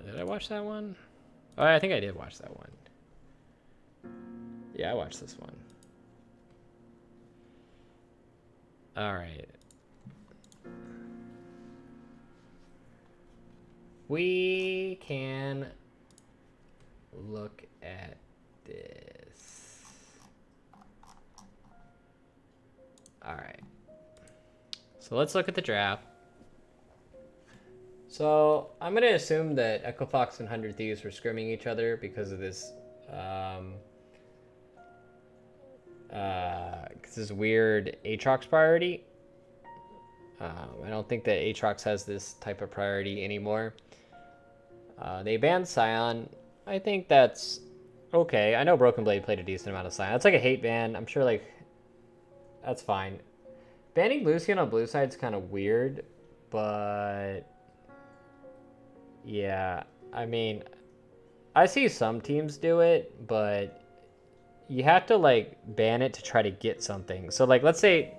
Did I watch that one? Oh, I think I did watch that one. Yeah, I watched this one. All right. We can look at this. All right. So let's look at the draft. So I'm going to assume that Equifox and 100 Thieves were scrimming each other because of this this weird Aatrox priority. I don't think that Aatrox has this type of priority anymore. They banned Scion. I think that's okay. I know Broken Blade played a decent amount of Scion. That's like a hate ban. I'm sure like that's fine. Banning Lucian on blue side's kind of weird, but yeah, I mean, I see some teams do it, but you have to like ban it to try to get something. So like, let's say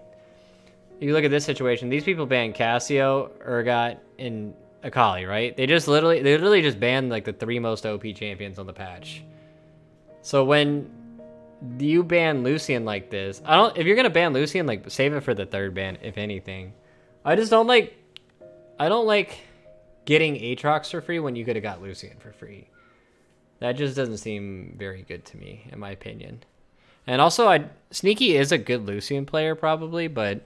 you look at this situation. These people banned Cassio, Urgot, and Akali, right? They literally just banned like the 3 most OP champions on the patch. So when you ban Lucian like this, if you're gonna ban Lucian, like save it for the 3rd ban, if anything. I don't like getting Aatrox for free when you could have got Lucian for free. That just doesn't seem very good to me, in my opinion. And also, Sneaky is a good Lucian player probably, but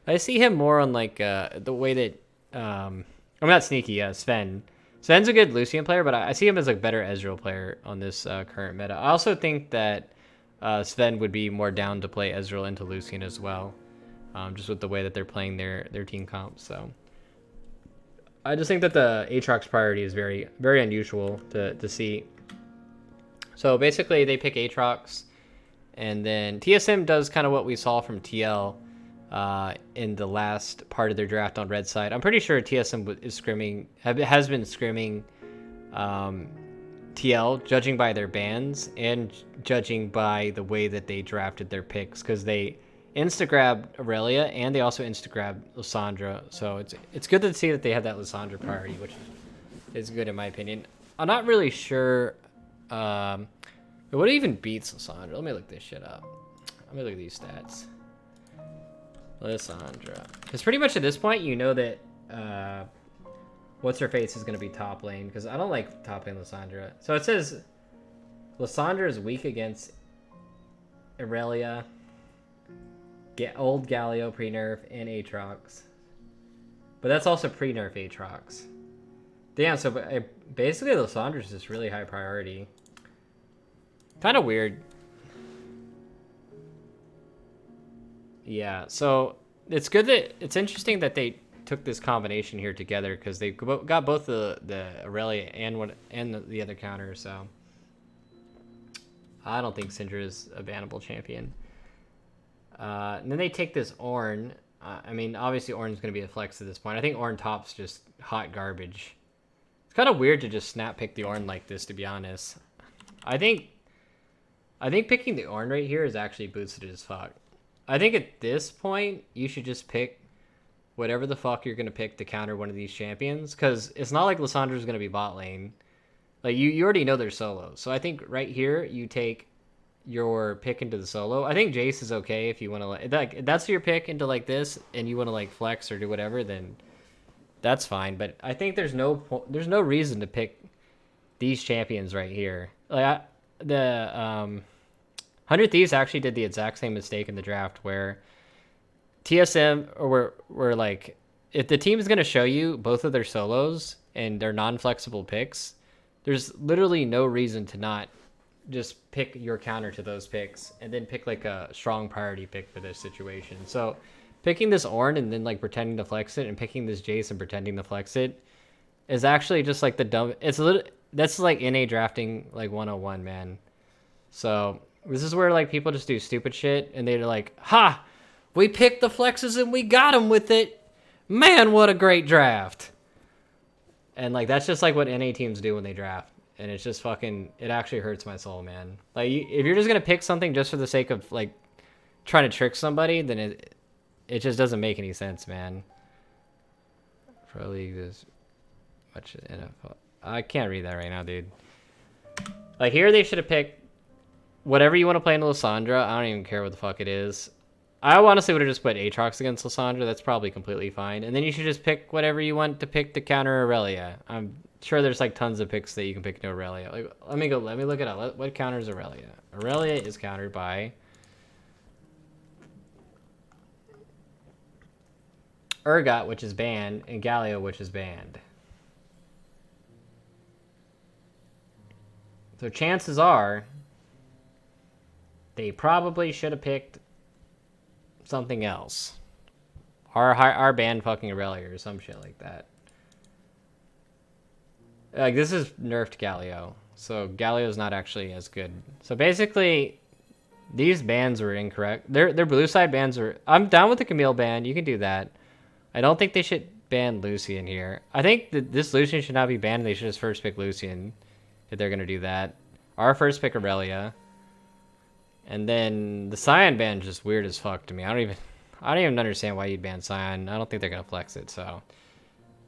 I see him more on like the way that I'm not Sneaky, Sven. Sven's a good Lucian player, but I see him as a better Ezreal player on this current meta. I also think that Sven would be more down to play Ezreal into Lucian as well, just with the way that they're playing their team comp. So I just think that the Aatrox priority is very, very unusual to see. So basically, they pick Aatrox, and then TSM does kind of what we saw from TL in the last part of their draft on red side. I'm pretty sure TSM has been scrimming TL, judging by their bans and judging by the way that they drafted their picks, because they insta-grabbed Aurelia and they also insta-grabbed Lissandra. So it's good to see that they have that Lissandra priority, which is good in my opinion. I'm not really sure what even beats Lissandra. Let me look this shit up. Let me look at these stats. Lissandra. Because pretty much at this point, you know that what's her face is going to be top lane, because I don't like top lane Lissandra. So it says Lissandra is weak against Aurelia, old Galio pre-nerf, and Aatrox. But that's also pre-nerf Aatrox. Damn, so basically Lissandra is just really high priority. Kind of weird. Yeah, so it's interesting that they took this combination here together, because they got both the Aurelia and the other counter. So I don't think Syndra is a bannable champion. And then they take this Ornn. I mean, obviously Ornn's going to be a flex at this point. I think Ornn top's just hot garbage. It's kind of weird to just snap pick the Ornn like this, to be honest. I think picking the Ornn right here is actually boosted as fuck. I think at this point, you should just pick whatever the fuck you're going to pick to counter one of these champions, because it's not like Lissandra's going to be bot lane. Like, you already know they're solo. So I think right here, you take your pick into the solo. I think Jace is okay if you want to, like, if that's your pick into, like, this, and you want to, like, flex or do whatever, then that's fine. But I think there's no reason to pick these champions right here. Like, the 100 Thieves actually did the exact same mistake in the draft, where TSM were like, if the team is going to show you both of their solos and their non-flexible picks, there's literally no reason to not just pick your counter to those picks and then pick like a strong priority pick for this situation. So picking this Ornn and then like pretending to flex it, and picking this Jace and pretending to flex it, is actually just like the dumb. That's like NA drafting like 101, man. So this is where like people just do stupid shit, and they're like, ha, we picked the flexes and we got them with it. Man, what a great draft. And like, that's just like what NA teams do when they draft. And it's just fucking, it actually hurts my soul, man. Like, if you're just going to pick something just for the sake of like trying to trick somebody, then it just doesn't make any sense, man. Pro League is much NFL. I can't read that right now, dude. Like here, they should have picked whatever you want to play in Lysandra. I don't even care what the fuck it is. I honestly would have just put Aatrox against Lysandra. That's probably completely fine. And then you should just pick whatever you want to pick to counter Aurelia. I'm sure there's like tons of picks that you can pick to Aurelia. Like, let me look it up. What counters Aurelia? Aurelia is countered by Urgot, which is banned, and Galio, which is banned. So chances are they probably should have picked something else. Our band fucking Aurelia or some shit like that. Like, this is nerfed Galio. So Galio's not actually as good. So basically, these bans were incorrect. Their blue side bans were... I'm down with the Camille ban. You can do that. I don't think they should ban Lucian here. I think that this Lucian should not be banned. They should just first pick Lucian if they're going to do that. Our first pick Aurelia. And then the Scion ban is just weird as fuck to me. I don't even understand why you'd ban Scion. I don't think they're going to flex it, so...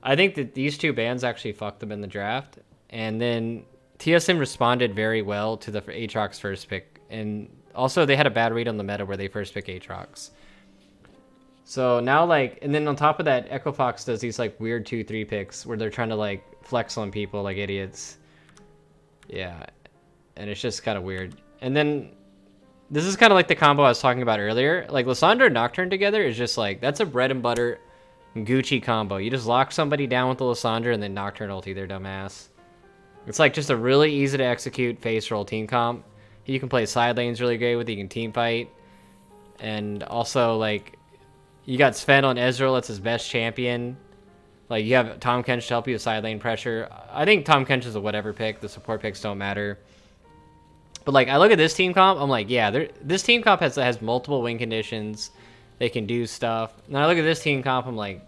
I think that these two bans actually fucked them in the draft. And then TSM responded very well to the Aatrox first pick. And also they had a bad read on the meta where they first pick Aatrox. So now, like, and then on top of that, Echo Fox does these like weird 2-3 picks where they're trying to like flex on people like idiots. Yeah. And it's just kind of weird. And then this is kind of like the combo I was talking about earlier. Like Lysandra and Nocturne together is just like, that's a bread and butter Gucci combo. You just lock somebody down with the Lysandra and then Nocturne ulti their dumbass. It's like just a really easy to execute face roll team comp. You can play side lanes really great with it. You can team fight. And also, like, you got Sven on Ezreal. That's his best champion. Like, you have Tom Kench to help you with side lane pressure. I think Tom Kench is a whatever pick. The support picks don't matter. But, like, I look at this team comp. I'm like, yeah, this team comp has multiple win conditions. They can do stuff. And I look at this team comp, I'm like,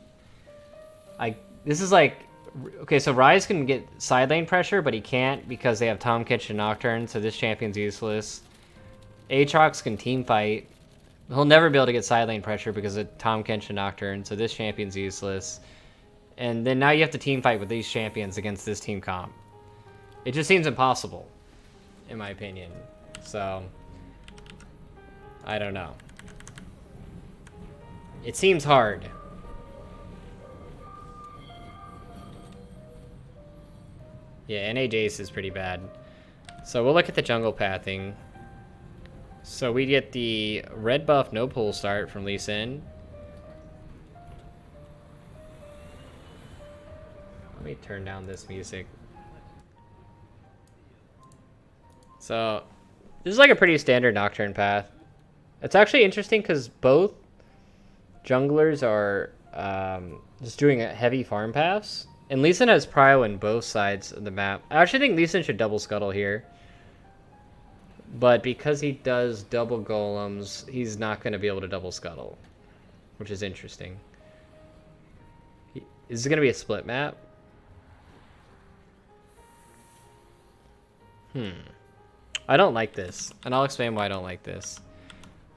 this is like, okay, so Ryze can get side lane pressure, but he can't because they have Tom Kench and Nocturne, so this champion's useless. Aatrox can team fight. He'll never be able to get side lane pressure because of Tom Kench and Nocturne, so this champion's useless. And then now you have to team fight with these champions against this team comp. It just seems impossible, in my opinion. So, I don't know. It seems hard. Yeah, NA Jace is pretty bad. So we'll look at the jungle pathing. So we get the red buff no pull start from Lee Sin. Let me turn down this music. So this is like a pretty standard Nocturne path. It's actually interesting because both junglers are just doing heavy farm paths. And Lee Sin has prio in both sides of the map. I actually think Lee Sin should double scuttle here. But because he does double golems, he's not going to be able to double scuttle. Which is interesting. Is it going to be a split map? I don't like this. And I'll explain why I don't like this.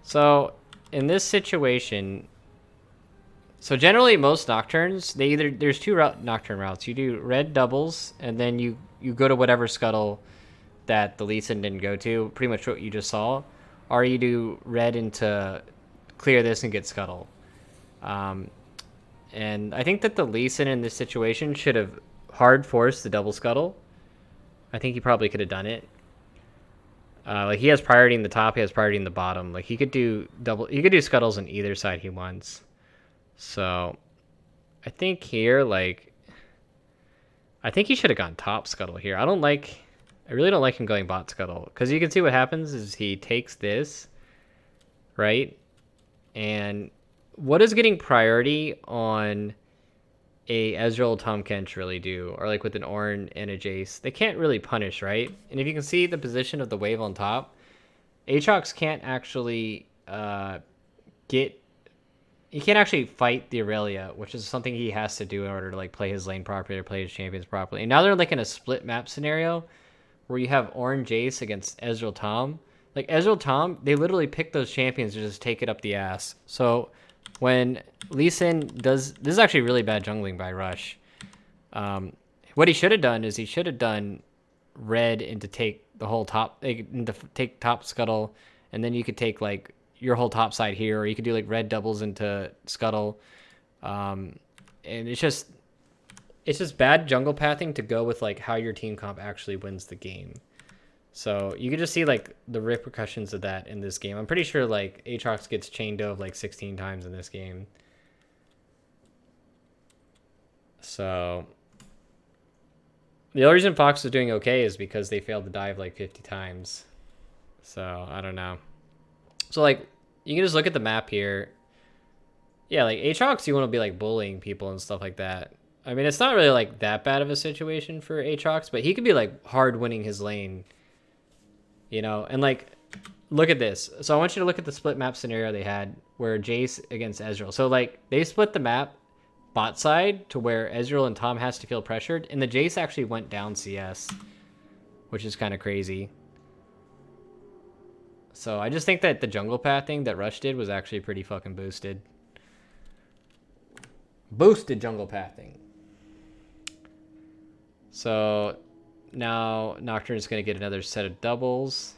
So, in this situation... So generally, most Nocturnes, there's two Nocturne routes. You do red doubles, and then you go to whatever scuttle that the Lee Sin didn't go to, pretty much what you just saw. Or you do red into clear this and get scuttle. And I think that the Lee Sin in this situation should have hard forced the double scuttle. I think he probably could have done it. Like he has priority in the top, he has priority in the bottom. Like he could do scuttles on either side he wants. So, I think here, like, I think he should have gone top scuttle here. I really don't like him going bot scuttle. Because you can see what happens is he takes this, right? And what does getting priority on a Ezreal Tom Kench really do? Or like with an Ornn and a Jace? They can't really punish, right? And if you can see the position of the wave on top, Aatrox can't actually he can't actually fight the Aurelia, which is something he has to do in order to like play his lane properly or play his champions properly. And now they're like in a split map scenario where you have Ornn Jace against Ezreal Tom. Like Ezreal Tom, they literally pick those champions to just take it up the ass. So when Lee Sin does... This is actually really bad jungling by Rush. What he should have done is he should have done red into take the whole top... into take top scuttle, and then you could take, like, your whole top side here, or you could do, like, red doubles into scuttle. And it's just bad jungle pathing to go with, like, how your team comp actually wins the game. So you can just see, like, the repercussions of that in this game. I'm pretty sure, like, Aatrox gets chain dove, like, 16 times in this game. So the only reason Fox is doing okay is because they failed to dive, like, 50 times. So, I don't know. So, like, you can just look at the map here. Yeah, like, Aatrox, you want to be, like, bullying people and stuff like that. I mean, it's not really, like, that bad of a situation for Aatrox, but he could be, like, hard winning his lane. You know, and like, look at this. So I want you to look at the split map scenario they had where Jace against Ezreal. So like, they split the map bot side to where Ezreal and Tom has to feel pressured, and the Jace actually went down CS, which is kind of crazy. So I just think that the jungle pathing that Rush did was actually pretty fucking boosted. Boosted jungle pathing. So now Nocturne is going to get another set of doubles.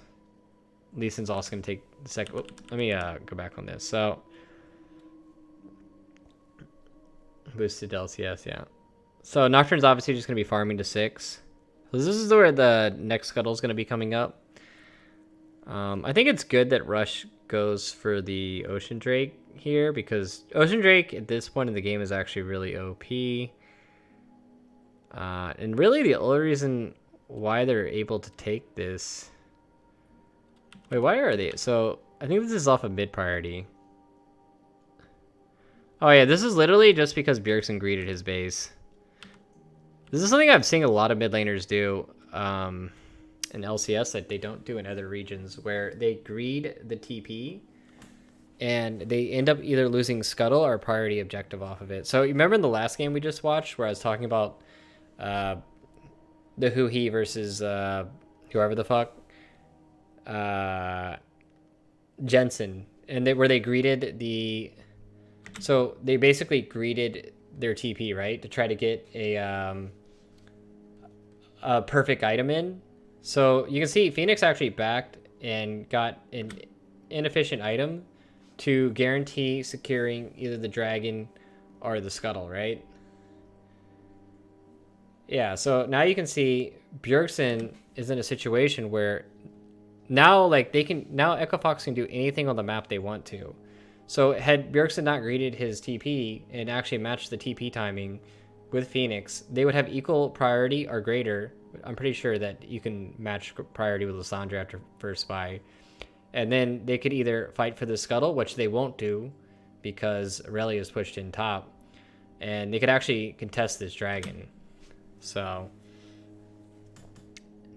Lee Sin's also going to take the second... let me go back on this. So, boosted LCS, yeah. So Nocturne's obviously just going to be farming to 6. So this is where the next scuttle is going to be coming up. I think it's good that Rush goes for the Ocean Drake here, because Ocean Drake at this point in the game is actually really OP. And really the only reason why they're able to take this... Wait, why are they... So, I think this is off of mid priority. Oh yeah, this is literally just because Bjergsen greeted his base. This is something I've seen a lot of mid laners do in LCS that they don't do in other regions, where they greed the TP and they end up either losing scuttle or priority objective off of it. So you remember in the last game we just watched where I was talking about the Huhi versus whoever the fuck, Jensen, and where they greeted the... So they basically greeted their TP, right, to try to get a perfect item in. So you can see Phoenix actually backed and got an inefficient item to guarantee securing either the dragon or the scuttle, right? Yeah, so now you can see Bjergsen is in a situation where now, like, now Echo Fox can do anything on the map they want to. So had Bjergsen not greeted his TP and actually matched the TP timing with Phoenix, they would have equal priority or greater. I'm pretty sure that you can match priority with Lissandra after first buy. And then they could either fight for the scuttle, which they won't do because Aurelia is pushed in top, and they could actually contest this dragon. So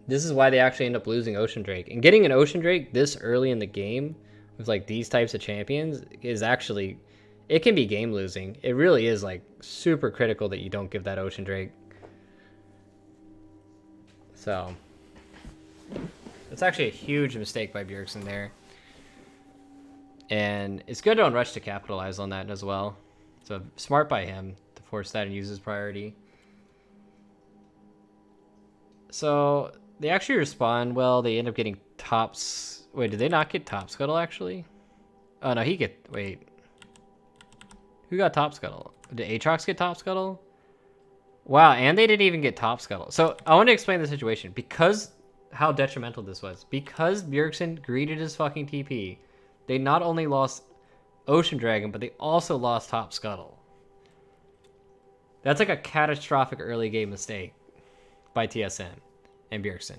this is why they actually end up losing Ocean Drake. And getting an Ocean Drake this early in the game with like these types of champions is actually, it can be game losing. It really is like super critical that you don't give that Ocean Drake. So it's actually a huge mistake by Bjergsen there. And it's good on Rush to capitalize on that as well. So smart by him to force that and use his priority. So they actually respond well. They end up getting tops. Wait, did they not get top scuttle actually? Oh no, wait. Who got top scuttle? Did Aatrox get top scuttle? Wow, and they didn't even get top scuttle. So I want to explain the situation because how detrimental this was. Because Bjergsen greeted his fucking TP, they not only lost Ocean Dragon, but they also lost top scuttle. That's like a catastrophic early game mistake by TSM and Bjergsen.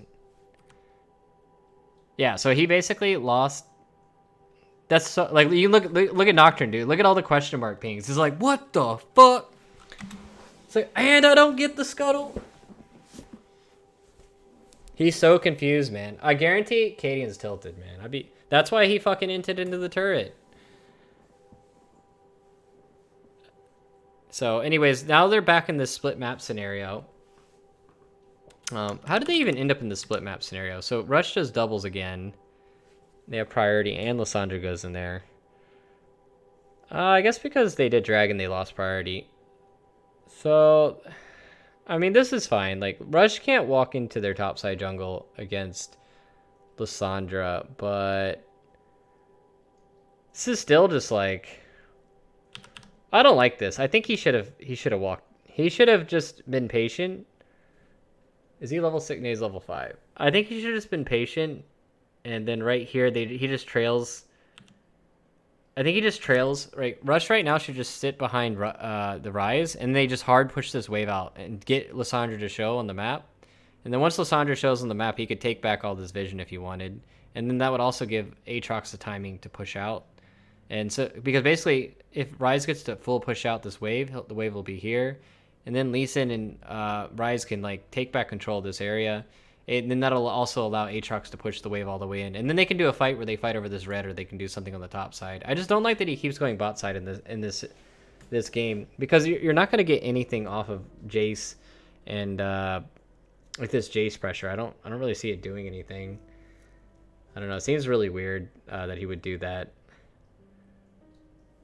Yeah, so he basically lost. That's so, like, you look at Nocturne, dude. Look at all the question mark pings. He's like, what the fuck? It's like, and I don't get the scuttle. He's so confused, man. I guarantee Cadian's tilted, man. That's why he fucking inted into the turret. So, anyways, now they're back in this split map scenario. How did they even end up in the split map scenario? So Rush does doubles again. They have priority, and Lissandra goes in there. I guess because they did dragon, they lost priority. So, I mean, this is fine. Like, Rush can't walk into their topside jungle against Lissandra, but this is still just like, I don't like this. I think he should have walked. He should have just been patient. Is he level 6? No, he's level 5. I think he should have just been patient, and then right here he just trails. I think he just trails. Right, Rush right now should just sit behind the Rise, and they just hard push this wave out and get Lissandra to show on the map. And then once Lissandra shows on the map, he could take back all this vision if he wanted. And then that would also give Aatrox the timing to push out. And so, because basically, if Rise gets to full push out this wave, the wave will be here. And then Lee Sin and Rise can like take back control of this area. And then that'll also allow Aatrox to push the wave all the way in. And then they can do a fight where they fight over this red, or they can do something on the top side. I just don't like that he keeps going bot side in this game, because you're not going to get anything off of Jace and with this Jace pressure. I don't really see it doing anything. I don't know. It seems really weird that he would do that.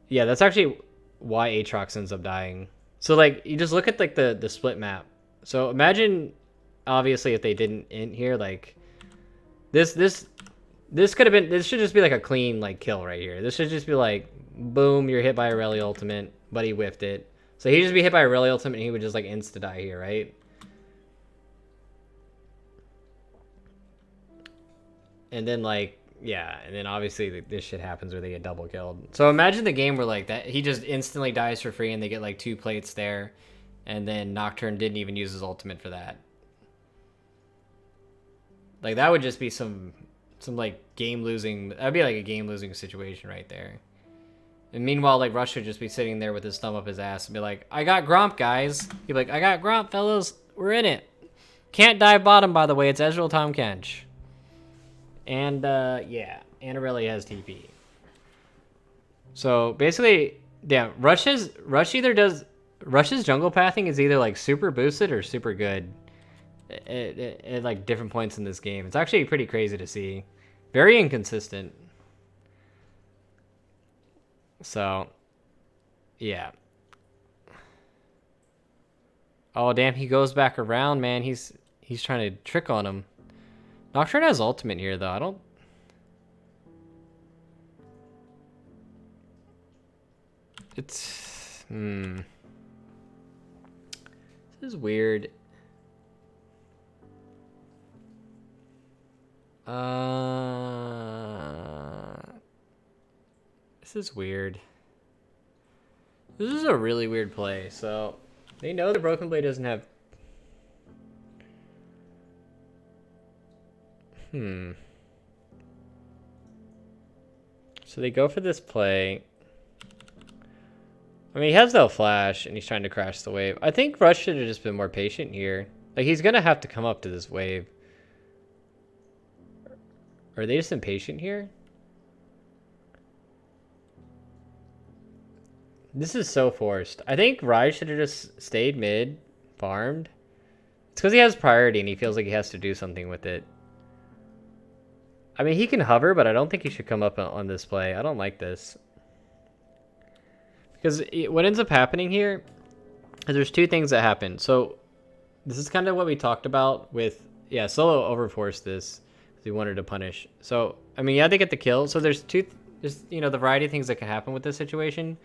Yeah, that's actually why Aatrox ends up dying. So like, you just look at like the split map. So imagine, obviously, if they didn't int here, like this could have been, this should just be like a clean like kill right here. This should just be like, boom, you're hit by a rally ultimate, but he whiffed it. So he'd just be hit by a rally ultimate and he would just like insta die here, right? And then like, yeah, and then obviously this shit happens where they get double killed. So imagine the game where like that he just instantly dies for free and they get like 2 plates there, and then Nocturne didn't even use his ultimate for that. Like that would just be some like game losing. That'd be like a game losing situation right there. And meanwhile, like Rush would just be sitting there with his thumb up his ass and be like, "I got Gromp, guys." He'd be like, "I got Gromp, fellas. We're in it. Can't dive bottom, by the way. It's Ezreal Tom Kench." And yeah, and Aurelia has TP. So basically, yeah, Rush's jungle pathing is either like super boosted or super good at like different points in this game. It's actually pretty crazy to see. Very inconsistent. So, yeah. Oh damn, he goes back around, man. He's trying to trick on him. Nocturne has ultimate here, though. I don't... It's... This is weird. This is weird. This is a really weird play. So, they know the Broken Blade doesn't have... So they go for this play. I mean, he has no flash, and he's trying to crash the wave. I think Rush should have just been more patient here. Like, he's going to have to come up to this wave. Are they just impatient here? This is so forced. I think Rai should have just stayed mid, farmed. It's because he has priority, and he feels like he has to do something with it. I mean, he can hover, but I don't think he should come up on this play. I don't like this. Because what ends up happening here is there's 2 things that happen. So this is kind of what we talked about with... Yeah, Solo overforced this because he wanted to punish. So, I mean, yeah, they get the kill. So there's you know, the variety of things that can happen with this situation.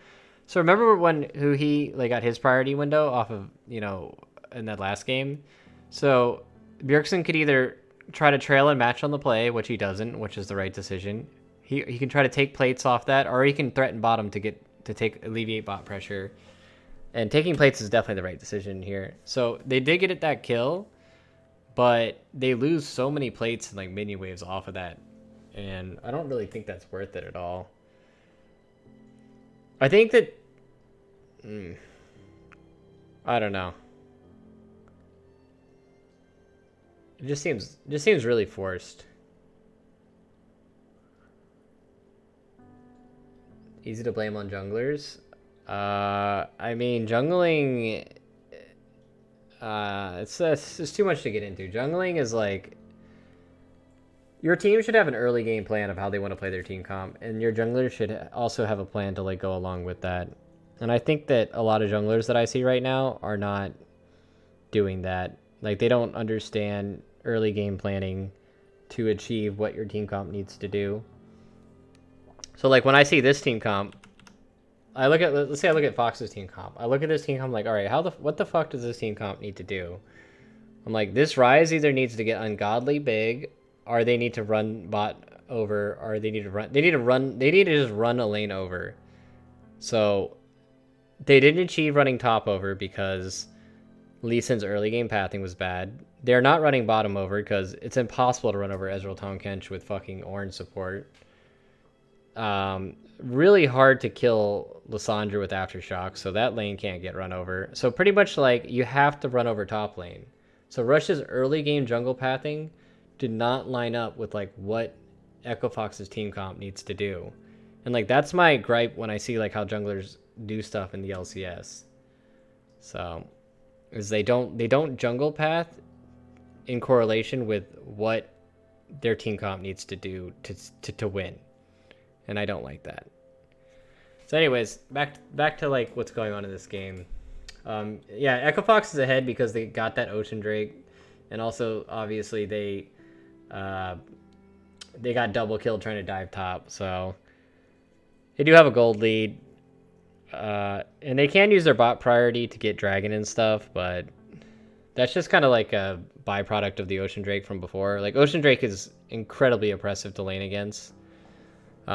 So remember when he like got his priority window off of, you know, in that last game? So Bjergsen could either try to trail and match on the play, which he doesn't, which is the right decision. He can try to take plates off that, or he can threaten bottom to alleviate bot pressure. And taking plates is definitely the right decision here. So they did get that kill, but they lose so many plates and like mini waves off of that, and I don't really think that's worth it at all. I think that I don't know. It just seems really forced. Easy to blame on junglers. I mean, jungling... it's too much to get into. Jungling is like... Your team should have an early game plan of how they want to play their team comp, and your jungler should also have a plan to like go along with that. And I think that a lot of junglers that I see right now are not doing that. Like they don't understand early game planning to achieve what your team comp needs to do. So like when I see this team comp, let's say I look at Fox's team comp. I look at this team comp like, all right, what the fuck does this team comp need to do? I'm like, this Ryze either needs to get ungodly big, or they need to run bot over, or they need to just run a lane over. So they didn't achieve running top over because Lee Sin's early game pathing was bad. They're not running bottom over because it's impossible to run over Ezreal Tahm Kench with fucking orange support. Really hard to kill Lissandra with Aftershock, so that lane can't get run over. So pretty much like you have to run over top lane. So Rush's early game jungle pathing did not line up with like what Echo Fox's team comp needs to do. And like that's my gripe when I see like how junglers do stuff in the LCS. So is they don't jungle path in correlation with what their team comp needs to do to win. And I don't like that. So anyways, back to like what's going on in this game. Yeah, Echo Fox is ahead because they got that Ocean Drake, and also obviously they got double killed trying to dive top, so they do have a gold lead. And they can use their bot priority to get dragon and stuff, but that's just kind of like a byproduct of the Ocean Drake from before. Like Ocean Drake is incredibly oppressive to lane against.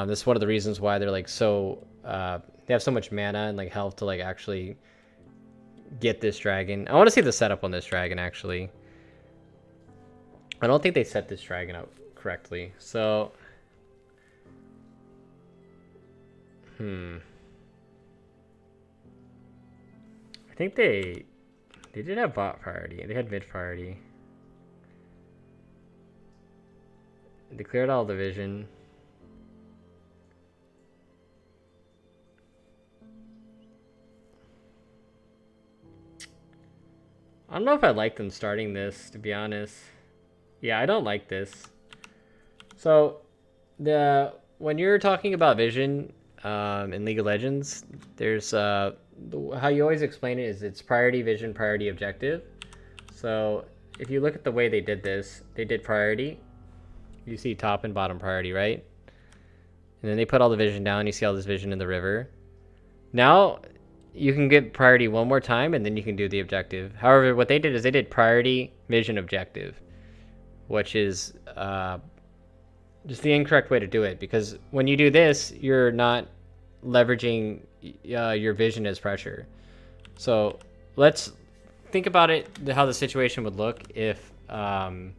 This is one of the reasons why they're like so they have so much mana and like health to like actually get this dragon. I want to see the setup on this dragon actually. I don't think they set this dragon up correctly. So I think they did have bot priority. They had mid priority. They cleared all the vision. I don't know if I like them starting this, to be honest. Yeah, I don't like this. So, when you're talking about vision in League of Legends, there's how you always explain it is it's priority vision, priority objective. So, if you look at the way they did this, they did priority. You see top and bottom priority, right? And then they put all the vision down. You see all this vision in the river. Now you can get priority one more time, and then you can do the objective. However, what they did is they did priority, vision, objective, which is just the incorrect way to do it. Because when you do this, you're not leveraging your vision as pressure. So let's think about it, how the situation would look if they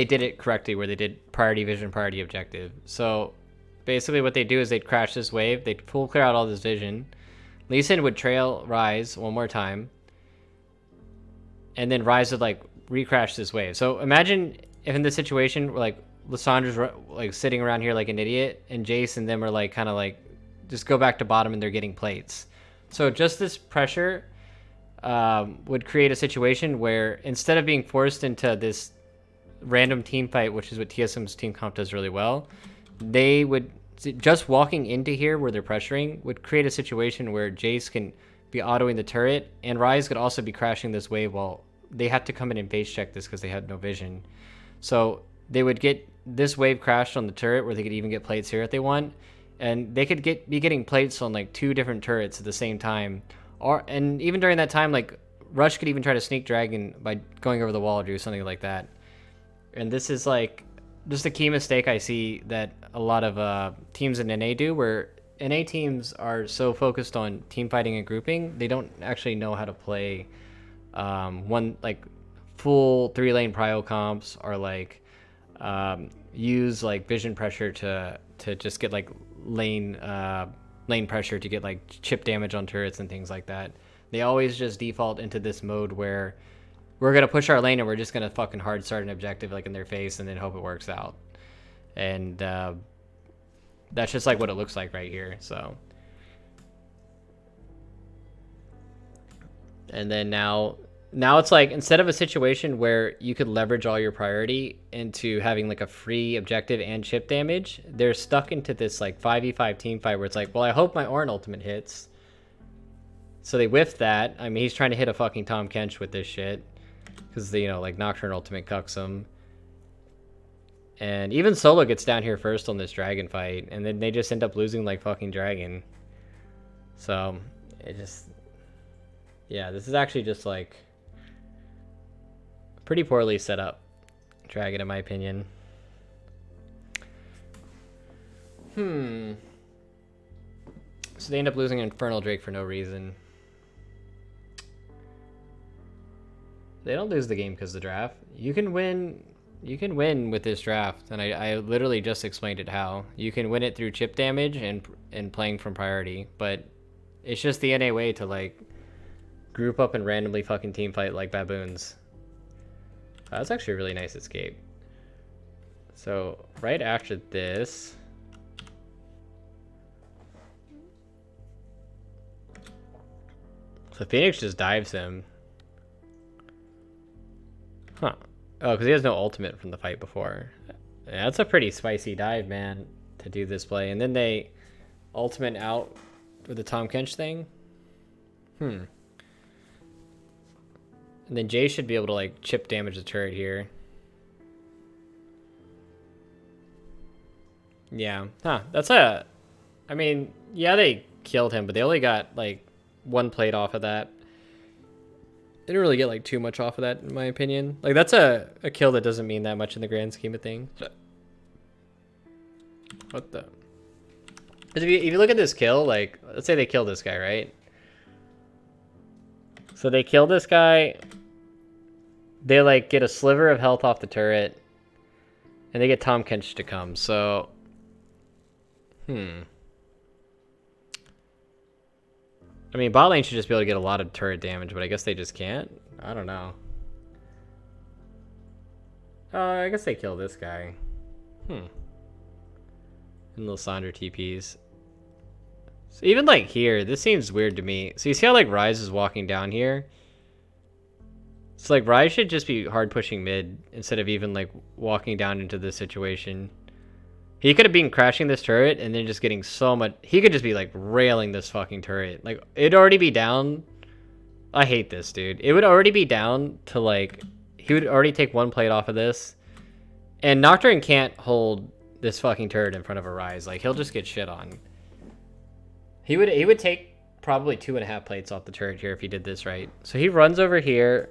did it correctly, where they did priority, vision, priority, objective. So basically what they do is they'd crash this wave, they'd full clear out all this vision. Lee Sin would trail Ryze one more time, and then Ryze would like recrash this wave. So imagine if in this situation where like Lissandra's like sitting around here like an idiot, and Jace and them are like kind of like just go back to bottom and they're getting plates. So just this pressure would create a situation where instead of being forced into this random team fight, which is what TSM's team comp does really well, they would just walking into here where they're pressuring would create a situation where Jace can be autoing the turret, and Ryze could also be crashing this wave while they had to come in and base check this because they had no vision. So they would get this wave crashed on the turret where they could even get plates here if they want, and they could be getting plates on like 2 different turrets at the same time. And even during that time, like Rush could even try to sneak dragon by going over the wall or do something like that. And this is like just a key mistake I see that a lot of teams in NA do, where NA teams are so focused on team fighting and grouping, they don't actually know how to play one like full 3-lane prio comps, or like use like vision pressure to just get like lane pressure to get like chip damage on turrets and things like that. They always just default into this mode where we're going to push our lane and we're just going to fucking hard start an objective like in their face and then hope it works out. And that's just like what it looks like right here. So, and then now now it's like, instead of a situation where you could leverage all your priority into having like a free objective and chip damage, they're stuck into this like 5v5 team fight where it's like, well, I hope my Ornn ultimate hits. So they whiffed that. I mean, he's trying to hit a fucking Tom Kench with this shit. Because, you know, like, Nocturne ultimate cucks him. And even Solo gets down here first on this dragon fight. And then they just end up losing like fucking dragon. So, it just... yeah, this is actually just like... pretty poorly set up dragon, in my opinion. So they end up losing Infernal Drake for no reason. They don't lose the game because of the draft. You can win with this draft, and I literally just explained it how. You can win it through chip damage and playing from priority, but it's just the NA way to like group up and randomly fucking team fight like baboons. That's actually a really nice escape. So right after this, so Phoenix just dives him. Huh. Oh, because he has no ultimate from the fight before. Yeah, that's a pretty spicy dive, man, to do this play. And then they ultimate out with the Tom Kench thing. And then Jay should be able to, like, chip damage the turret here. Yeah. Huh. That's a... I mean, yeah, they killed him, but they only got, like, one plate off of that. They didn't really get like too much off of that, in my opinion. Like, that's a kill that doesn't mean that much in the grand scheme of things. What the? Because if you look at this kill, like, let's say they kill this guy, right? So they kill this guy. They like get a sliver of health off the turret, and they get Tom Kench to come. So, I mean, bot lane should just be able to get a lot of turret damage, but I guess they just can't? I don't know. I guess they kill this guy. And Lysandra TPs. So even like here, this seems weird to me. So you see how like Ryze is walking down here? So like Ryze should just be hard pushing mid instead of even like walking down into this situation. He could have been crashing this turret and then just getting so much... He could just be, like, railing this fucking turret. Like, it'd already be down... I hate this, dude. It would already be down to, like... He would already take one plate off of this. And Nocturne can't hold this fucking turret in front of a Ryze. Like, he'll just get shit on. He would take probably 2.5 plates off the turret here if he did this right. So he runs over here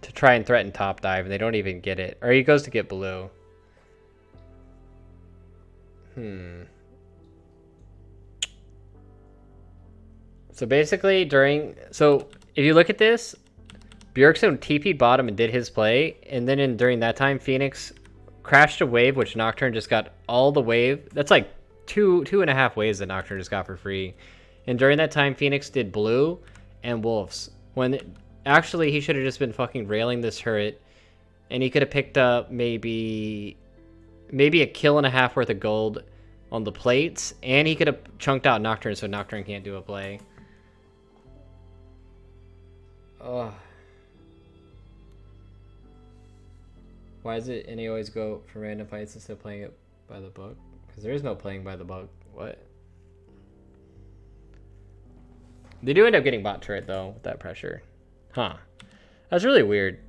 to try and threaten top dive, and they don't even get it. Or he goes to get blue. So basically so if you look at this, Bjergsen TP'd bottom and did his play, and then during that time, Phoenix crashed a wave, which Nocturne just got all the wave. That's like 2.5 waves that Nocturne just got for free. And during that time, Phoenix did blue and wolves. When actually he should have just been fucking railing this turret, and he could have picked up maybe a kill and a half worth of gold on the plates, and he could have chunked out Nocturne so Nocturne can't do a play. Ugh. Why does it NA always go for random fights instead of playing it by the book? Because there is no playing by the book. What? They do end up getting bot turret though with that pressure. Huh. That's really weird.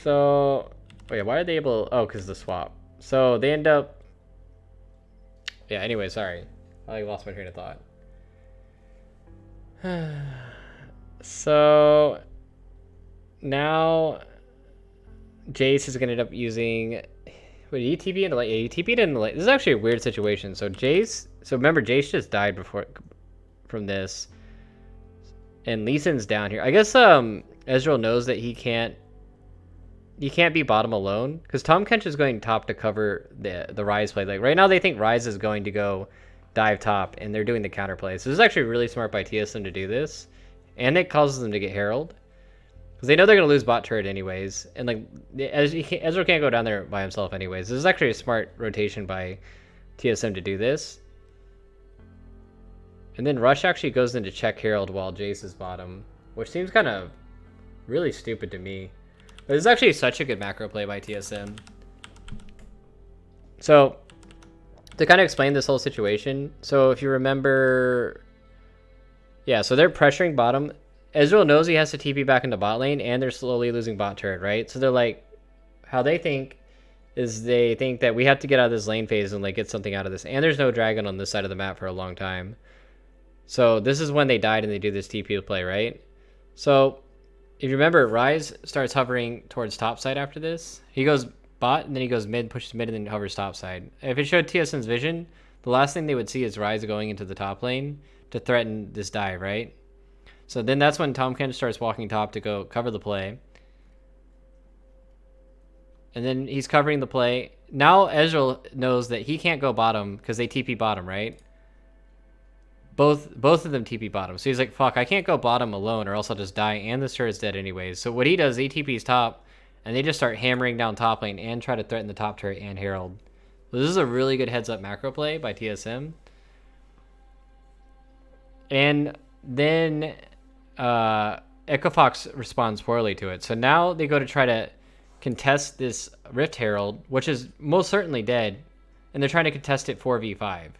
So... wait, why are they able... oh, because the swap. So they end up... yeah, anyway, sorry. I lost my train of thought. So... now... Jace is going to end up using... wait, he TP'd into late? Yeah, he TP'd into late. This is actually a weird situation. So Jace... so remember, Jace just died before... from this. And Lee Sin's down here. I guess Ezreal knows that he can't be bottom alone, because Tom Kench is going top to cover the Ryze play. Like right now they think Ryze is going to go dive top, and they're doing the counterplay. So this is actually really smart by TSM to do this, and it causes them to get Herald, because they know they're going to lose bot turret anyways, and like Ezreal can't go down there by himself anyways. This is actually a smart rotation by TSM to do this. And then Rush actually goes into check Herald while Jace is bottom, which seems kind of really stupid to me. But this is actually such a good macro play by TSM. So, to kind of explain this whole situation, so if you remember, yeah, so they're pressuring bottom. Ezreal knows he has to TP back into bot lane, and they're slowly losing bot turret, right? So they're like, how they think is they think that we have to get out of this lane phase and like get something out of this. And there's no dragon on this side of the map for a long time. So this is when they died and they do this TP play, right? So if you remember, Rise starts hovering towards top side after this. He goes bot, and then he goes mid, pushes mid, and then hovers top side. If it showed TSM's vision, the last thing they would see is Rise going into the top lane to threaten this dive, right? So then that's when Tom Kent starts walking top to go cover the play. And then he's covering the play. Now Ezreal knows that he can't go bottom because they TP bottom, right? Both of them TP bottom. So he's like, fuck, I can't go bottom alone or else I'll just die and this turret's dead anyways. So what he does, he TP's top and they just start hammering down top lane and try to threaten the top turret and Herald. So this is a really good heads up macro play by TSM. And then Echo Fox responds poorly to it. So now they go to try to contest this Rift Herald, which is most certainly dead. And they're trying to contest it 4v5.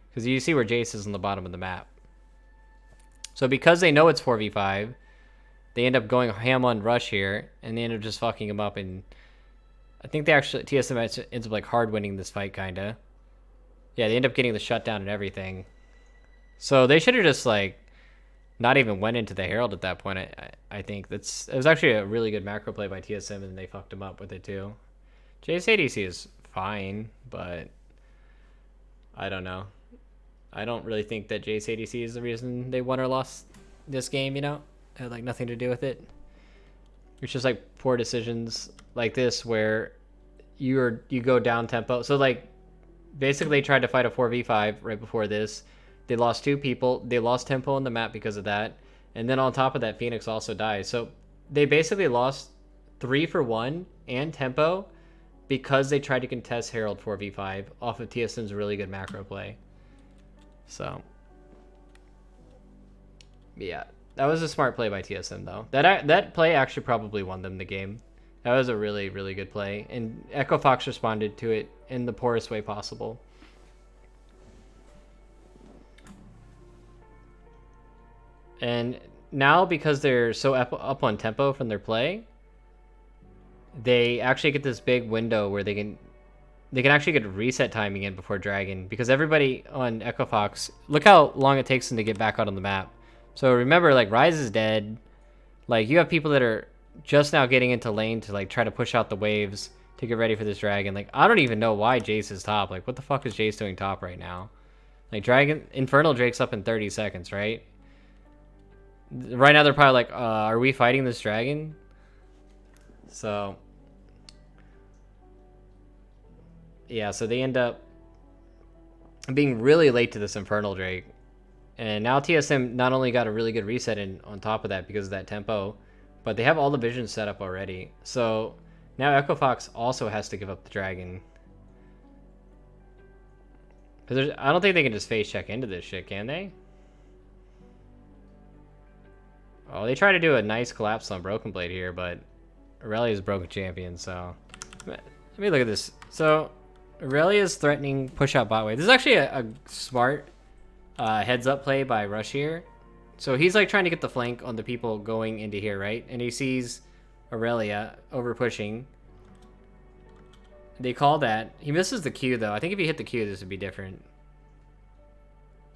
Because you see where Jace is on the bottom of the map. So because they know it's 4v5, they end up going ham on Rush here, and they end up just fucking him up, and I think they actually, TSM ends up like hard winning this fight, kinda. Yeah, they end up getting the shutdown and everything. So they should have just like not even went into the Herald at that point. I think it was actually a really good macro play by TSM, and they fucked him up with it too. Jace ADC is fine, but I don't know. I don't really think that Jace ADC is the reason they won or lost this game, you know? It had like nothing to do with it. It's just like poor decisions like this where you go down tempo. So like basically they tried to fight a 4v5 right before this. They lost 2 people. They lost tempo on the map because of that. And then on top of that, Phoenix also dies. So they basically lost 3 for 1 and tempo because they tried to contest Herald 4v5 off of TSM's really good macro play. So, yeah, that was a smart play by TSM, though. That play actually probably won them the game. That was a really, really good play, and Echo Fox responded to it in the poorest way possible. And now, because they're so up on tempo from their play, they actually get this big window where they can actually get reset timing in before Dragon, because everybody on Echo Fox, look how long it takes them to get back out on the map. So remember, like, Ryze is dead. Like, you have people that are just now getting into lane to like try to push out the waves to get ready for this Dragon. Like, I don't even know why Jace is top. Like, what the fuck is Jace doing top right now? Like, Infernal Drake's up in 30 seconds, right? Right now they're probably like, are we fighting this Dragon? So yeah, so they end up being really late to this Infernal Drake. And now TSM not only got a really good reset in on top of that because of that tempo, but they have all the visions set up already. So now Echo Fox also has to give up the Dragon. Because I don't think they can just face check into this shit, can they? Oh, they try to do a nice collapse on Broken Blade here, but Aurelia's broken champion, so let me look at this. So Aurelia's threatening push out bot wave. This is actually a smart heads up play by Rush here. So he's like trying to get the flank on the people going into here, right? And he sees Aurelia over pushing. They call that. He misses the Q though. I think if he hit the Q, this would be different.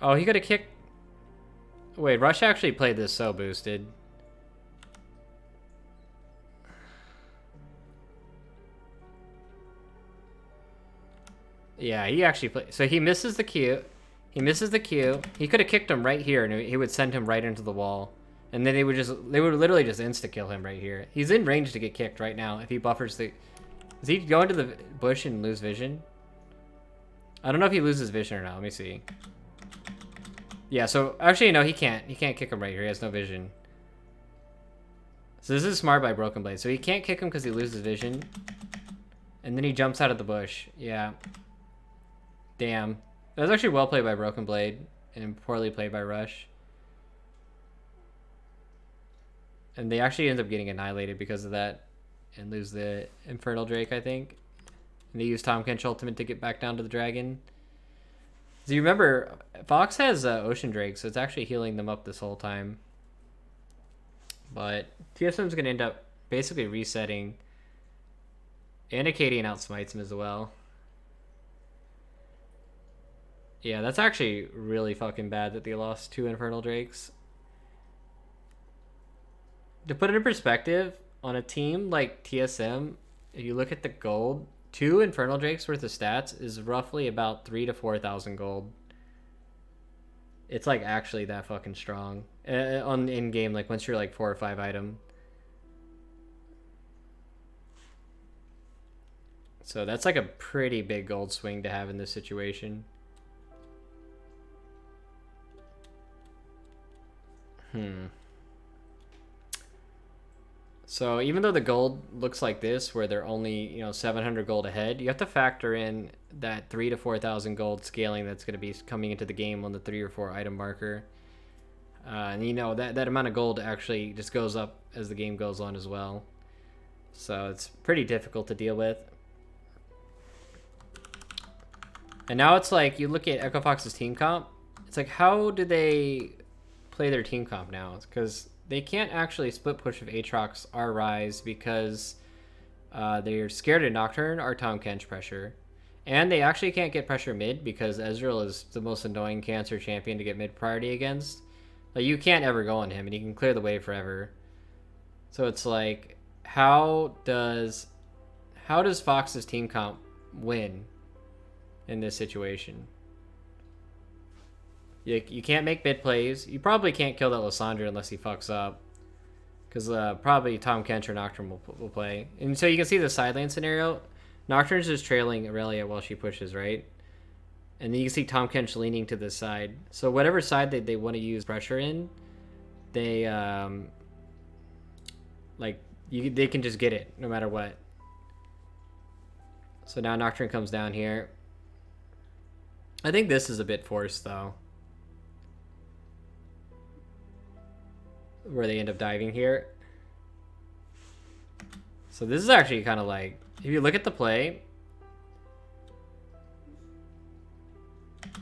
Oh, he got a kick. Wait, Rush actually played this so boosted. Yeah, he actually played. So he misses the Q. He misses the Q. He could have kicked him right here, and he would send him right into the wall. And then they would literally just insta kill him right here. He's in range to get kicked right now if he buffers the. Does he go into the bush and lose vision? I don't know if he loses vision or not. Let me see. Yeah. So actually, no, he can't. He can't kick him right here. He has no vision. So this is smart by Broken Blade. So he can't kick him because he loses vision. And then he jumps out of the bush. Yeah. Damn. That was actually well played by Broken Blade. and poorly played by Rush. And they actually end up getting annihilated because of that and lose the Infernal Drake, I think. And they use Tom Kench Ultimate to get back down to the Dragon. Do you remember, Fox has Ocean Drake, so it's actually healing them up this whole time. But TSM's going to end up basically resetting. And Acadian outsmites him as well. Yeah, that's actually really fucking bad that they lost 2 Infernal Drakes. To put it in perspective, on a team like TSM, if you look at the gold, 2 Infernal Drakes worth of stats is roughly about 3,000 to 4,000 gold. It's like actually that fucking strong on in game. Like once you're like 4 or 5 item. So that's like a pretty big gold swing to have in this situation. So even though the gold looks like this, where they're only 700 gold ahead, you have to factor in that 3,000 to 4,000 gold scaling that's going to be coming into the game on the 3 or 4 item marker. And that amount of gold actually just goes up as the game goes on as well. So it's pretty difficult to deal with. And now it's like you look at Echo Fox's team comp. It's like, how do they play their team comp now? Because they can't actually split push with Aatrox or Rise because they're scared of Nocturne or Tom Kench pressure. And they actually can't get pressure mid because Ezreal is the most annoying cancer champion to get mid priority against. Like, you can't ever go on him and he can clear the way forever. So it's like, how does Fox's team comp win in this situation? You can't make mid plays. You probably can't kill that Lysandra unless he fucks up. Because probably Tom Kench or Nocturne will play. And so you can see the side lane scenario. Nocturne's just trailing Aurelia while she pushes, right? And then you can see Tom Kench leaning to this side. So whatever side they want to use pressure in, they they can just get it no matter what. So now Nocturne comes down here. I think this is a bit forced though. Where they end up diving here. So this is actually kind of like, if you look at the play.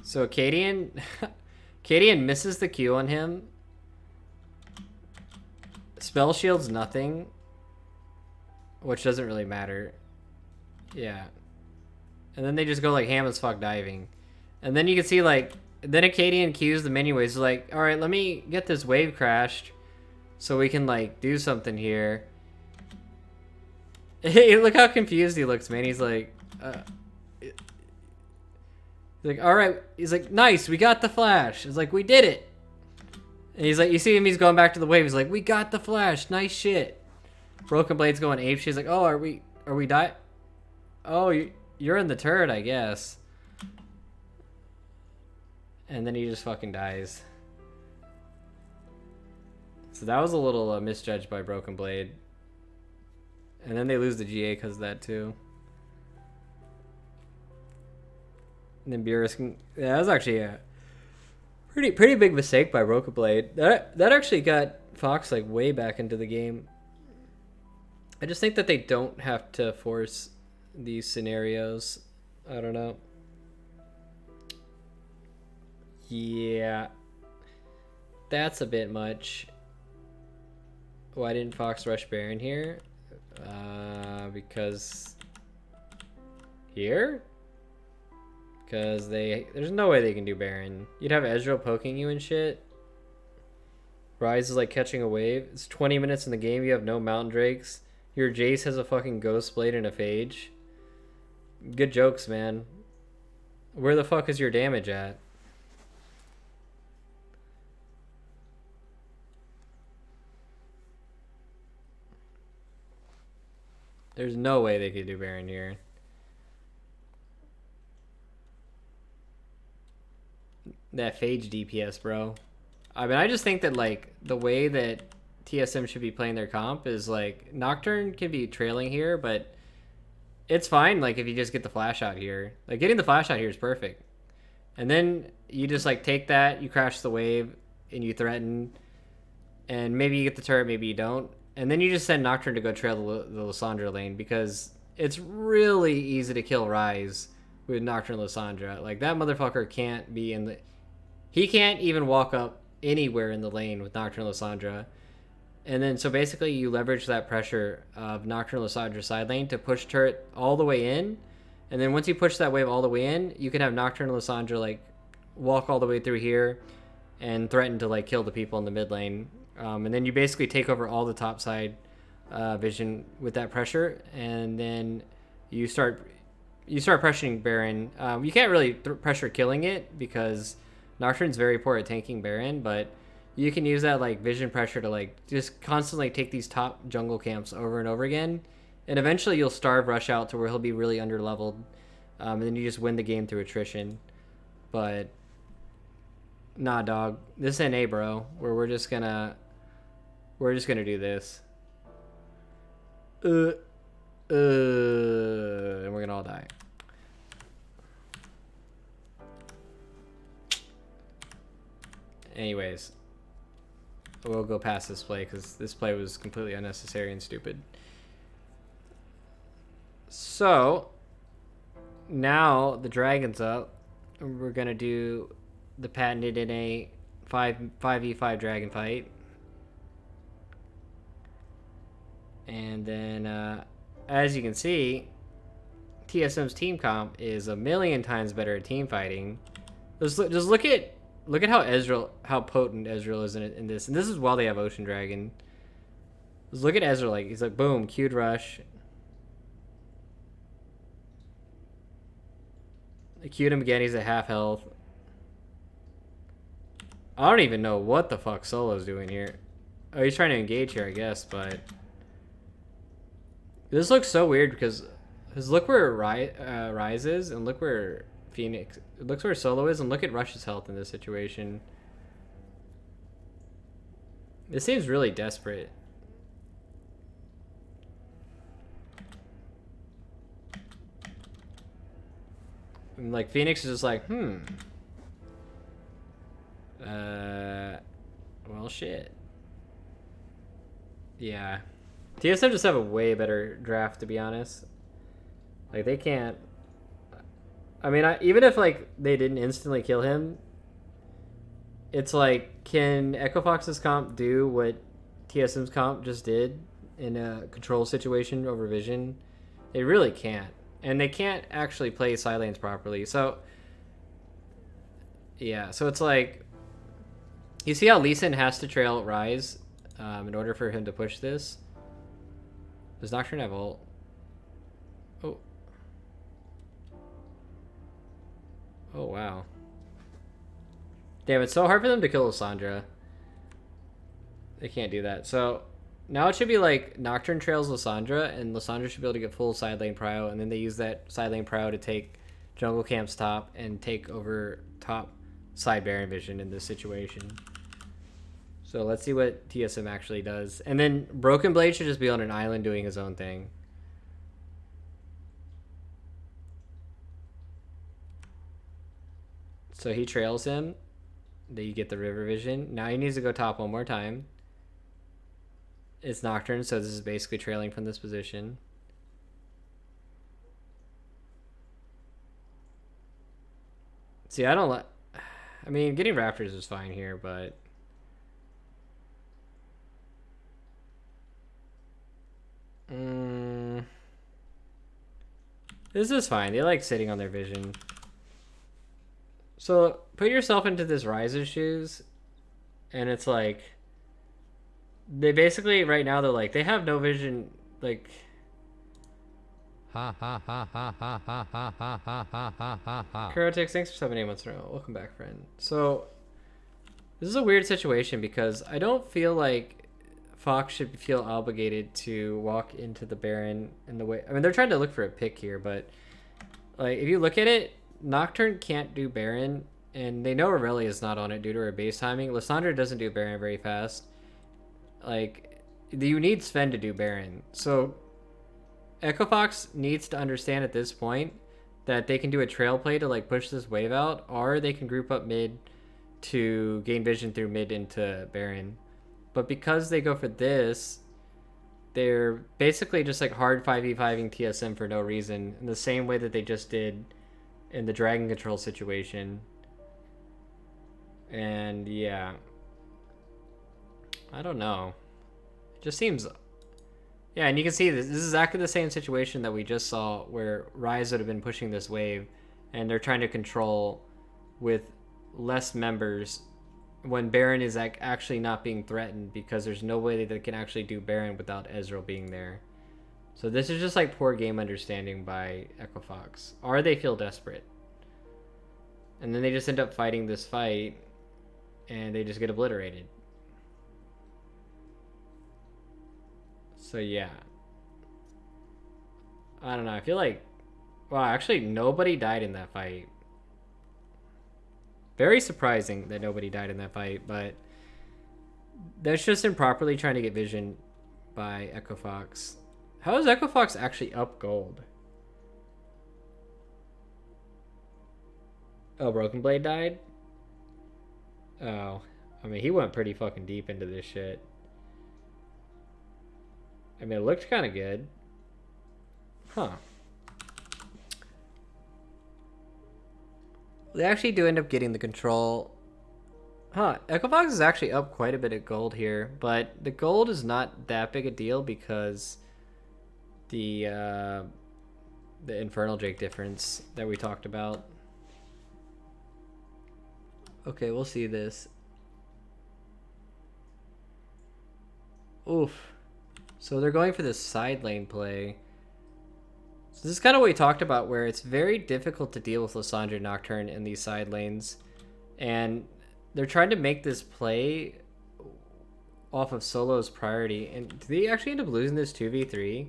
So Acadian misses the Q on him. Spell shields nothing. Which doesn't really matter. Yeah. And then they just go like ham as fuck diving. And then you can see like, then Acadian Qs the menu waves. Like, alright, let me get this wave crashed. So we can like do something here. Hey, look how confused he looks, man. He's like, all right. He's like, nice, we got the flash. It's like, we did it. And he's like, you see him, he's going back to the wave. He's like, we got the flash. Nice shit. Broken Blade's going ape. She's like, oh, are we die? Oh, you're in the turret, I guess. And then he just fucking dies. So that was a little misjudged by Broken Blade. And then they lose the GA because of that too. And then Beerus can... Yeah, that was actually a pretty big mistake by Broken Blade. That actually got Fox like way back into the game. I just think that they don't have to force these scenarios. I don't know. Yeah. That's a bit much. Why didn't Fox rush Baron here? Because here? Because there's no way they can do Baron. You'd have Ezreal poking you and shit. Rise is like catching a wave. It's 20 minutes in the game. You have no Mountain Drakes. Your Jace has a fucking Ghost Blade and a Phage. Good jokes, man. Where the fuck is your damage at? There's no way they could do Baron here. That Phage DPS, bro. I mean, I just think that, like, the way that TSM should be playing their comp is, like, Nocturne can be trailing here, but it's fine, like, if you just get the flash out here. Like, getting the flash out here is perfect. And then you just like take that, you crash the wave, and you threaten, and maybe you get the turret, maybe you don't, and then you just send Nocturne to go trail the Lysandra lane because it's really easy to kill Ryze with Nocturne Lysandra. Like that motherfucker can't be in the, he can't even walk up anywhere in the lane with Nocturne Lysandra. And then so basically you leverage that pressure of Nocturne Lysandra side lane to push turret all the way in. And then once you push that wave all the way in, you can have Nocturne Lysandra like walk all the way through here and threaten to like kill the people in the mid lane. And then you basically take over all the top side vision with that pressure, and then you start pressuring Baron. You can't really pressure killing it because Nocturne's very poor at tanking Baron, but you can use that like vision pressure to like just constantly take these top jungle camps over and over again, and eventually you'll starve Rush out to where he'll be really under leveled, and then you just win the game through attrition. But nah, dog, this is NA, bro. Where we're just gonna do this. And we're gonna all die. Anyways, we'll go past this play because this play was completely unnecessary and stupid. So now the dragon's up, and we're gonna do the patented NA 5v5 dragon fight. And then, as you can see, TSM's team comp is a million times better at team fighting. Just look at how potent Ezreal is in this, and this is while they have Ocean Dragon. Just look at Ezreal, like he's like boom, queued rush. I queued him again. He's at half health. I don't even know what the fuck Solo's doing here. Oh, he's trying to engage here, I guess, but. This looks so weird because look where Ryze is, and look where Phoenix, looks where Solo is, and look at Rush's health in this situation. This seems really desperate. And like Phoenix is just like, well, shit. Yeah. TSM just have a way better draft, to be honest. Like, they can't... I mean, even if, like, they didn't instantly kill him, it's like, can Echo Fox's comp do what TSM's comp just did in a control situation over vision? They really can't. And they can't actually play side lanes properly. So, yeah. So it's like... You see how Lee Sin has to trail Ryze in order for him to push this? Does Nocturne have ult? Oh. Oh, wow. Damn, it's so hard for them to kill Lysandra. They can't do that. So, now it should be like Nocturne trails Lysandra, and Lysandra should be able to get full side lane prio, and then they use that side lane prio to take jungle camp's top and take over top side Baron vision in this situation. So let's see what TSM actually does. And then Broken Blade should just be on an island doing his own thing. So he trails him. Then you get the river vision. Now he needs to go top one more time. It's Nocturne, so this is basically trailing from this position. See, I don't like... I mean, getting Raptors is fine here, but... This is fine. They like sitting on their vision. So put yourself into this Ryze's shoes, and it's like they basically right now they're like they have no vision. Like ha ha ha ha ha ha ha ha ha ha ha ha. Karotix, thanks for 7 8 months in a row. Welcome back, friend. So this is a weird situation because I don't feel like Fox should feel obligated to walk into the Baron in the way. I mean, they're trying to look for a pick here, but like if you look at it, Nocturne can't do Baron, and they know Aurelia is not on it due to her base timing. Lysandra doesn't do Baron very fast. Like, you need Sven to do Baron. So Echo Fox needs to understand at this point that they can do a trail play to like push this wave out, or they can group up mid to gain vision through mid into Baron. But because they go for this, they're basically just like hard 5v5ing TSM for no reason, in the same way that they just did in the Dragon Control situation. And yeah, I don't know. It just seems... Yeah, and you can see this is exactly the same situation that we just saw where Rise would have been pushing this wave, and they're trying to control with less members when Baron is actually not being threatened, because there's no way that they can actually do Baron without Ezreal being there. So this is just like poor game understanding by Equifox. Or they feel desperate. And then they just end up fighting this fight, and they just get obliterated. So yeah. I don't know. I feel like... Wow, actually nobody died in that fight. Very surprising that nobody died in that fight, but that's just improperly trying to get vision by Equifox. How is Equifox actually up gold? Oh, Broken Blade died? Oh. I mean, he went pretty fucking deep into this shit. I mean, it looked kind of good. Huh. They actually do end up getting the control. Huh. Equifox is actually up quite a bit of gold here, but the gold is not that big a deal because the Infernal Drake difference that we talked about. Okay, we'll see this. Oof. So they're going for this side lane play. So this is kind of what we talked about, where it's very difficult to deal with Lissandra Nocturne in these side lanes. And they're trying to make this play off of Solo's priority. And do they actually end up losing this 2v3?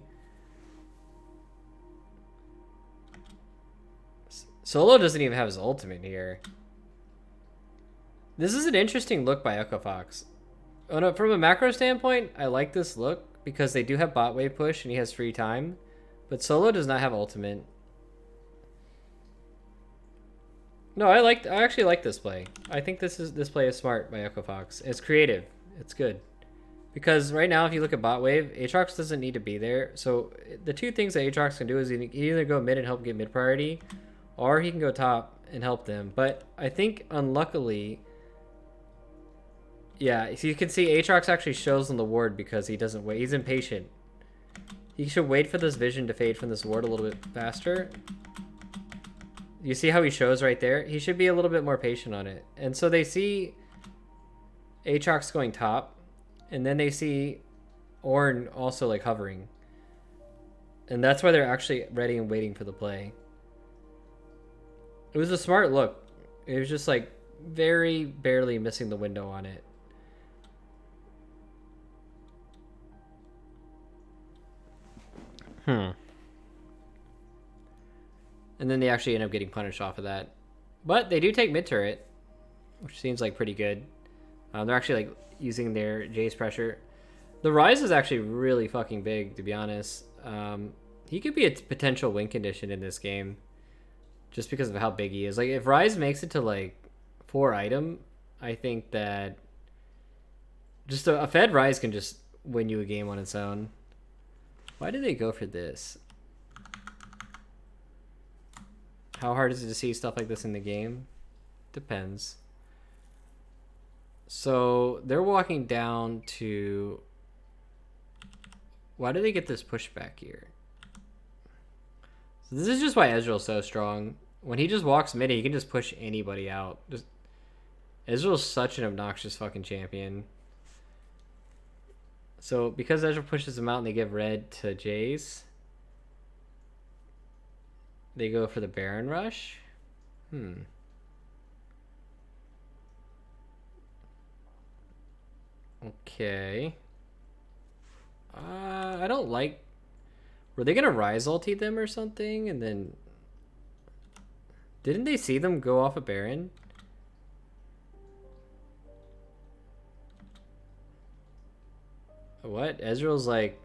Solo doesn't even have his ultimate here. This is an interesting look by Equifox. Oh no, from a macro standpoint, I like this look because they do have bot wave push and he has free time. But Solo does not have ultimate. No, I actually like this play. I think this play is smart by Equifox. It's creative. It's good. Because right now, if you look at bot wave, Aatrox doesn't need to be there. So the two things that Aatrox can do is he can either go mid and help get mid priority, or he can go top and help them. But I think unluckily, yeah, so you can see Aatrox actually shows on the ward because he doesn't wait. He's impatient. He should wait for this vision to fade from this ward a little bit faster. You see how he shows right there? He should be a little bit more patient on it. And so they see Aatrox going top, and then they see Ornn also like hovering. And that's why they're actually ready and waiting for the play. It was a smart look. It was just like very barely missing the window on it. And then they actually end up getting punished off of that. But they do take mid turret, which seems like pretty good. They're actually like using their Jace pressure. The Rise is actually really fucking big, to be honest. He could be a potential win condition in this game, just because of how big he is. Like if Rise makes it to like 4 item, I think that just a fed Rise can just win you a game on its own. Why did they go for this? How hard is it to see stuff like this in the game? Depends. So they're walking down to... Why do they get this pushback here? So this is just why Ezreal's so strong. When he just walks mid, he can just push anybody out. Ezreal's such an obnoxious fucking champion. So because Ezreal pushes him out and they give red to Jace, they go for the Baron rush. Okay. I don't like... Were they gonna Rise ulti them or something? And then... Didn't they see them go off a Baron? What? Ezreal's like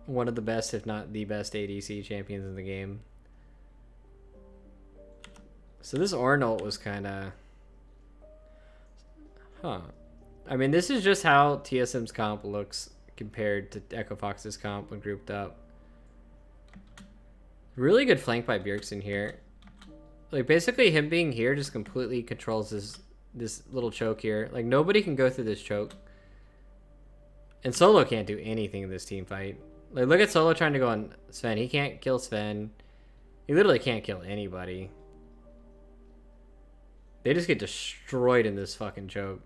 one of the best, if not the best ADC champions in the game. So this Ornalt was kind of... Huh. I mean, this is just how TSM's comp looks compared to Echo Fox's comp when grouped up. Really good flank by Bjergsen here. Like, basically him being here just completely controls this little choke here. Like, nobody can go through this choke. And Solo can't do anything in this team fight. Like, look at Solo trying to go on Sven. He can't kill Sven. He literally can't kill anybody. They just get destroyed in this fucking choke.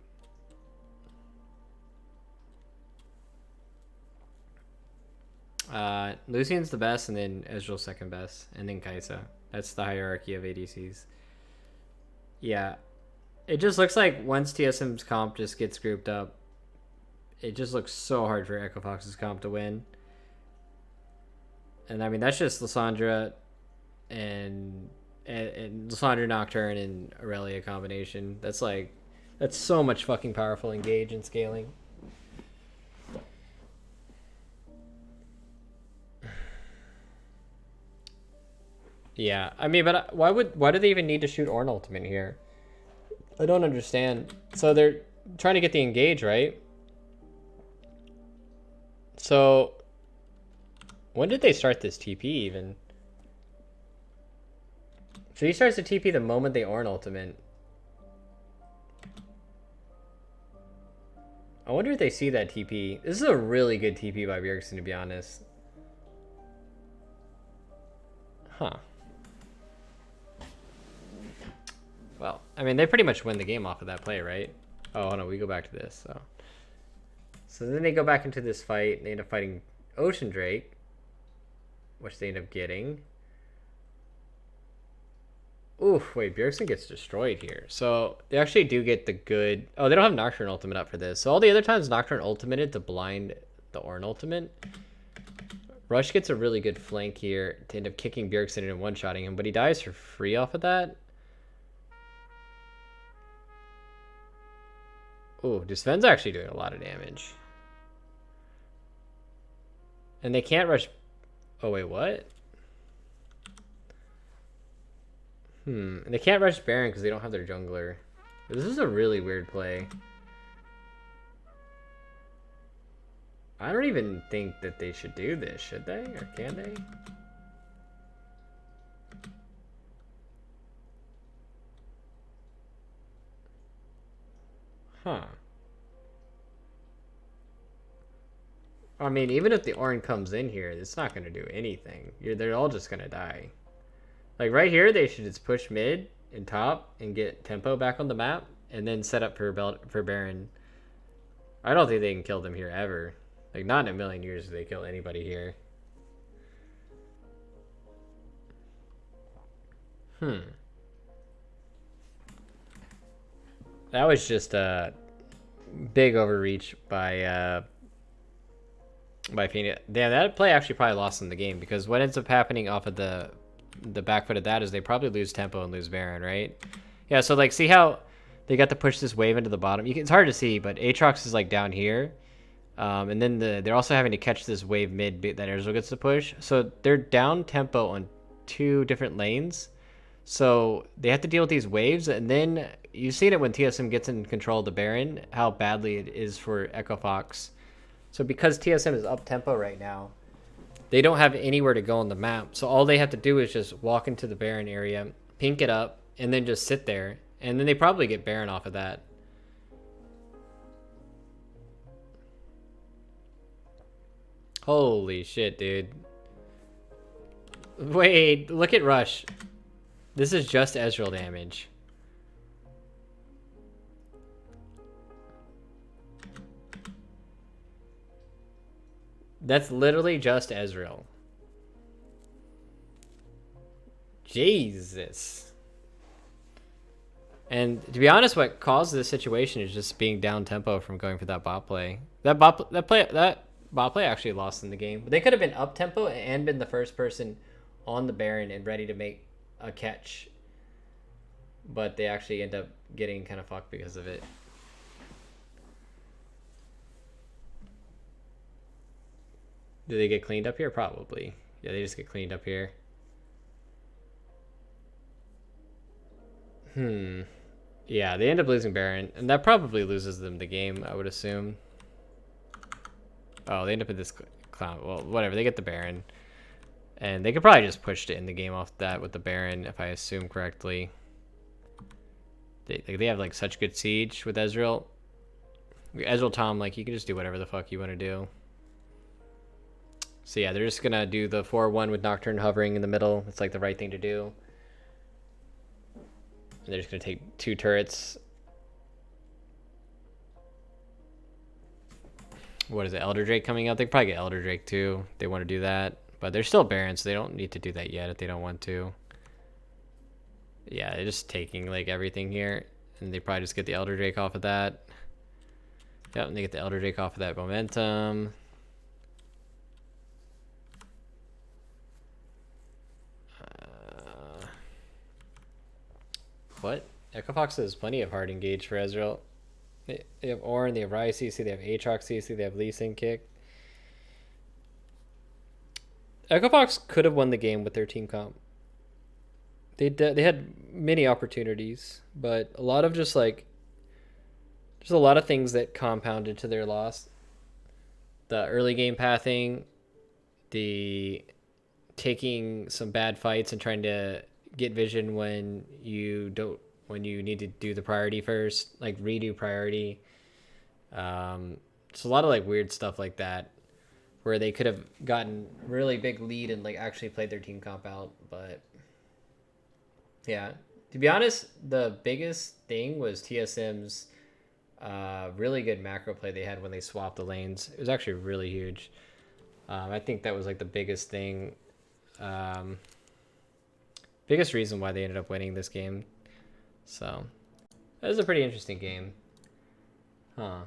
Lucian's the best, and then Ezreal's second best, and then Kai'Sa. That's the hierarchy of ADCs. Yeah. It just looks like once TSM's comp just gets grouped up, it just looks so hard for Echo Fox's comp to win. And I mean, that's just Lissandra and Lissandra Nocturne and Aurelia combination. That's so much fucking powerful engage and scaling. Yeah, I mean, but why do they even need to shoot Ornn ultimate here? I don't understand. So they're trying to get the engage, right? So when did they start this TP even? So he starts the TP the moment they Ornn ultimate. I wonder if they see that TP. This is a really good TP by Bjergsen, to be honest. Huh. Well, I mean, they pretty much win the game off of that play, right? Oh, no, we go back to this. So then they go back into this fight. They end up fighting Ocean Drake, which they end up getting. Oof, wait, Bjergsen gets destroyed here. So they actually do get the good... Oh, they don't have Nocturne ultimate up for this. So all the other times Nocturne ultimated to blind the Ornn ultimate. Rush gets a really good flank here to end up kicking Bjergsen and one-shotting him, but he dies for free off of that. Ooh, Sven's actually doing a lot of damage. And they can't rush... Oh, wait, what? And they can't rush Baron because they don't have their jungler. This is a really weird play. I don't even think that they should do this, should they? Or can they? Huh. I mean, even if the Ornn comes in here, it's not going to do anything. They're all just going to die. Like, right here, they should just push mid and top and get tempo back on the map and then set up for Baron. I don't think they can kill them here ever. Like, not in a million years do they kill anybody here. That was just a big overreach by Phoenix. Damn, that play actually probably lost them the game, because what ends up happening off of the back foot of that is they probably lose tempo and lose Baron, right? Yeah, so like, see how they got to push this wave into the bottom? It's hard to see, but Aatrox is like down here. And then they're also having to catch this wave mid that Ezreal gets to push. So they're down tempo on 2 different lanes. So they have to deal with these waves. And then you've seen it when TSM gets in control of the Baron, how badly it is for Echo Fox. So because TSM is up tempo right now, they don't have anywhere to go on the map. So all they have to do is just walk into the Baron area, pink it up, and then just sit there. And then they probably get Baron off of that. Holy shit, dude. Wait, look at Rush. This is just Ezreal damage. That's literally just Ezreal. Jesus. And to be honest, what caused this situation is just being down tempo from going for that bot play. That bot play actually lost in the game. But they could have been up tempo and been the first person on the Baron and ready to make a catch. But they actually end up getting kind of fucked because of it. Do they get cleaned up here? Probably. Yeah, they just get cleaned up here. Yeah, they end up losing Baron, and that probably loses them the game, I would assume. Oh, they end up with this clown. Well, whatever. They get the Baron. And they could probably just push to end the game off that with the Baron, if I assume correctly. They have, like, such good siege with Ezreal. Ezreal Tom, like, you can just do whatever the fuck you want to do. So, yeah, they're just going to do the 4-1 with Nocturne hovering in the middle. It's, like, the right thing to do. And they're just going to take 2 turrets. What is it, Elder Drake coming out? They could probably get Elder Drake, too. They want to do that. But they're still Baron, so they don't need to do that yet if they don't want to. Yeah, they're just taking, like, everything here. And they probably just get the Elder Drake off of that. Yep, and they get the Elder Drake off of that momentum. What? Echo Fox has plenty of hard engage for Ezreal. They have Ornn, they have Ryze CC, they have Aatrox CC, they have Lee Sin kick. Echo Fox could have won the game with their team comp. They had many opportunities, but a lot of just like there's a lot of things that compounded to their loss. The early game pathing, the taking some bad fights and trying to get vision when you need to do the priority first, like redo priority. It's a lot of like weird stuff like that where they could have gotten really big lead and like actually played their team comp out, but yeah, to be honest, the biggest thing was TSM's really good macro play they had when they swapped the lanes. It was actually really huge. I think that was like the biggest thing, biggest reason why they ended up winning this game. So that was a pretty interesting game. Huh.